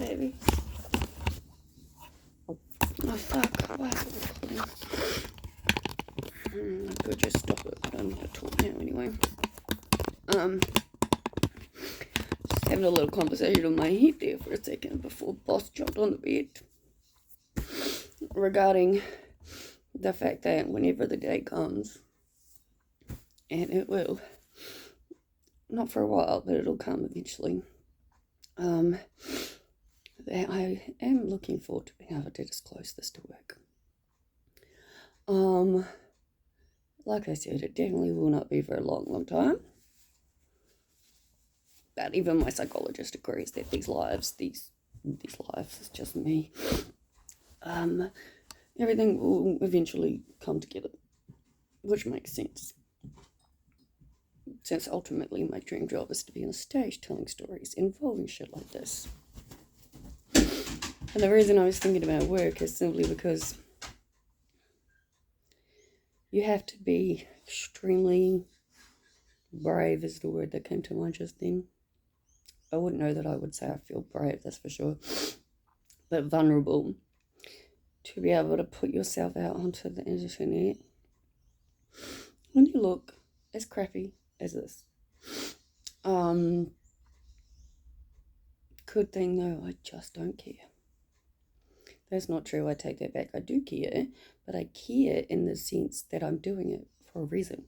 baby. Oh fuck, why is it recording? I could just stop it, but I'm gonna talk now anyway. Just having a little conversation on my head there for a second before Boss jumped on the bed regarding the fact that whenever the day comes, and it will, not for a while, but it'll come eventually, that I am looking forward to being able to disclose this to work. Like I said, it definitely will not be for a long time. But even my psychologist agrees that these lives, it's just me. Everything will eventually come together, which makes sense. Since ultimately my dream job is to be on stage telling stories involving shit like this. And the reason I was thinking about work is simply because you have to be extremely brave is the word that came to mind just then. I wouldn't know that I would say I feel brave, that's for sure. But vulnerable to be able to put yourself out onto the internet when you look as crappy as this. Good thing though, I just don't care. That's not true, I take that back. I do care, but I care in the sense that I'm doing it for a reason.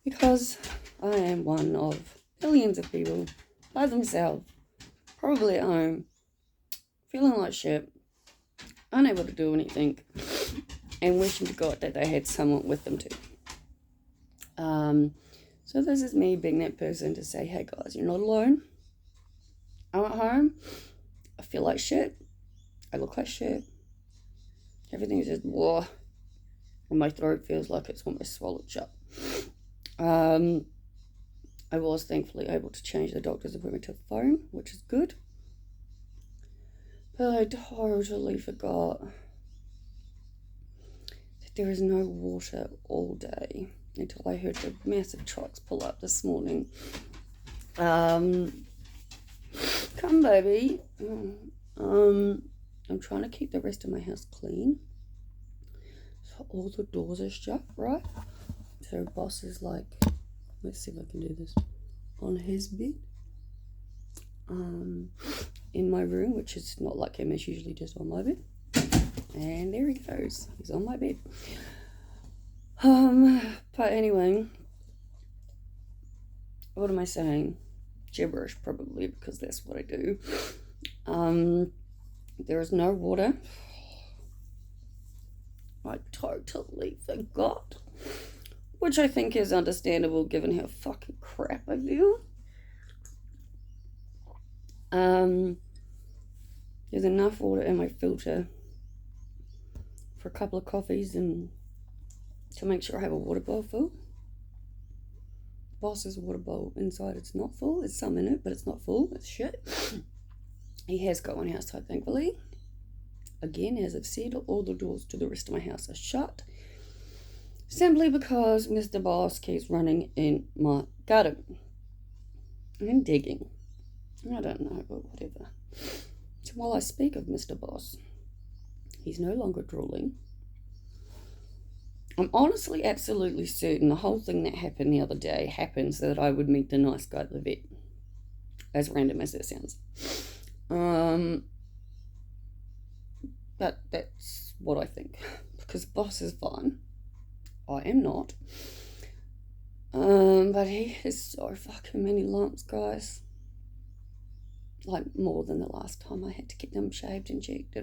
Because I am one of billions of people by themselves, probably at home, feeling like shit, unable to do anything, and wishing to God that they had someone with them too. So this is me being that person to say, hey guys, you're not alone. I'm at home. I feel like shit. I look like shit. Everything's just whoa. And my throat feels like it's almost swallowed shut. I was thankfully able to change the doctor's appointment to phone, which is good. But I totally forgot that there is no water all day until I heard the massive trucks pull up this morning. Come, baby. I'm trying to keep the rest of my house clean. So all the doors are shut, right? So Boss is like, let's see if I can do this, on his bed. In my room, which is not like him, it's usually just on my bed. And there he goes. He's on my bed. But anyway, what am I saying? Gibberish, probably, because that's what I do. There is no water. I totally forgot. Which I think is understandable given how fucking crap I feel. There's enough water in my filter for a couple of coffees and to make sure I have a water bowl full. Boss's water bowl inside, it's not full. There's some in it, but it's not full. It's shit. He has got one outside, thankfully. Again, as I've said, all the doors to the rest of my house are shut. Simply because Mr. Boss keeps running in my garden. And digging. I don't know, but whatever. So while I speak of Mr. Boss, he's no longer drooling. I'm honestly absolutely certain the whole thing that happened the other day happened so that I would meet the nice guy at the vet. As random as that sounds. But that's what I think. Because Boss is fine. I am not. But he has so fucking many lumps, guys. Like more than the last time I had to get them shaved and checked.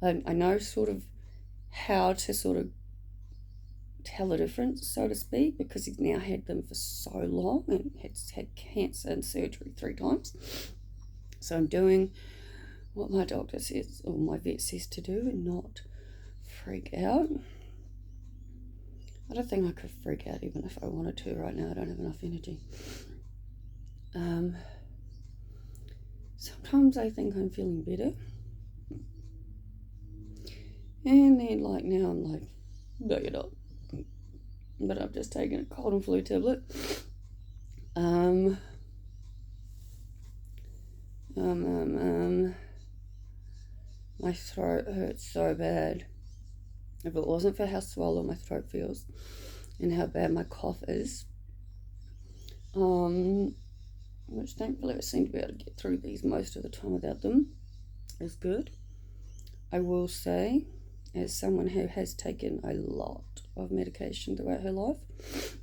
And I know sort of how to sort of tell the difference, so to speak, because he's now had them for so long and has had cancer and surgery 3 times. So I'm doing what my doctor says, or my vet says to do, and not freak out. I don't think I could freak out even if I wanted to right now. I don't have enough energy. Sometimes I think I'm feeling better. And then like now I'm like, no you're not. But I've just taken a cold and flu tablet. My throat hurts so bad. If it wasn't for how swollen my throat feels and how bad my cough is, which thankfully I seem to be able to get through these most of the time without them, is good. I will say, as someone who has taken a lot of medication throughout her life,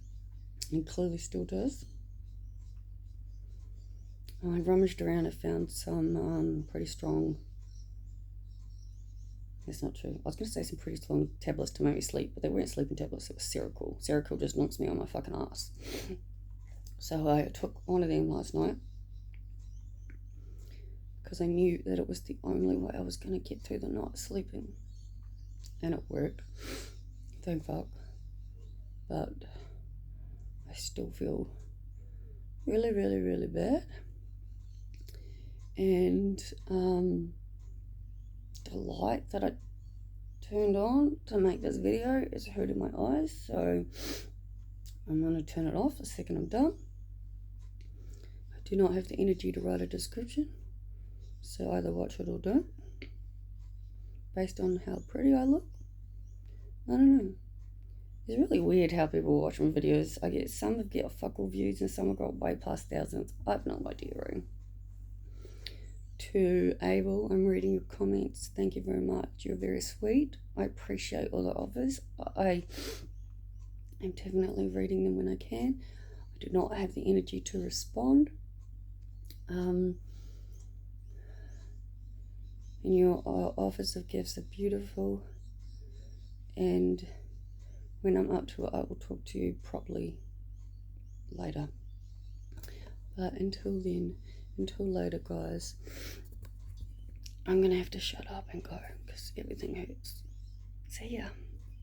and clearly still does, I rummaged around and found some pretty strong, that's not true, I was going to say some pretty strong tablets to make me sleep, but they weren't sleeping tablets, it was Seroquel. Seroquel just knocks me on my fucking ass. So I took one of them last night because I knew that it was the only way I was going to get through the night sleeping. And it worked. Thank fuck. But I still feel really, really, really bad. And the light that I turned on to make this video is hurting my eyes, so I'm going to turn it off the second I'm done. I do not have the energy to write a description, so either watch it or don't. Based on how pretty I look, I don't know. It's really weird how people watch my videos. I get some have got fuck all views and some have got way past thousands. I have no idea. To Abel, I'm reading your comments. Thank you very much. You're very sweet. I appreciate all the offers. I am definitely reading them when I can. I do not have the energy to respond. And your offers of gifts are beautiful. And when I'm up to it, I will talk to you properly later. But until then, until later, guys, I'm gonna have to shut up and go because everything hurts. See ya.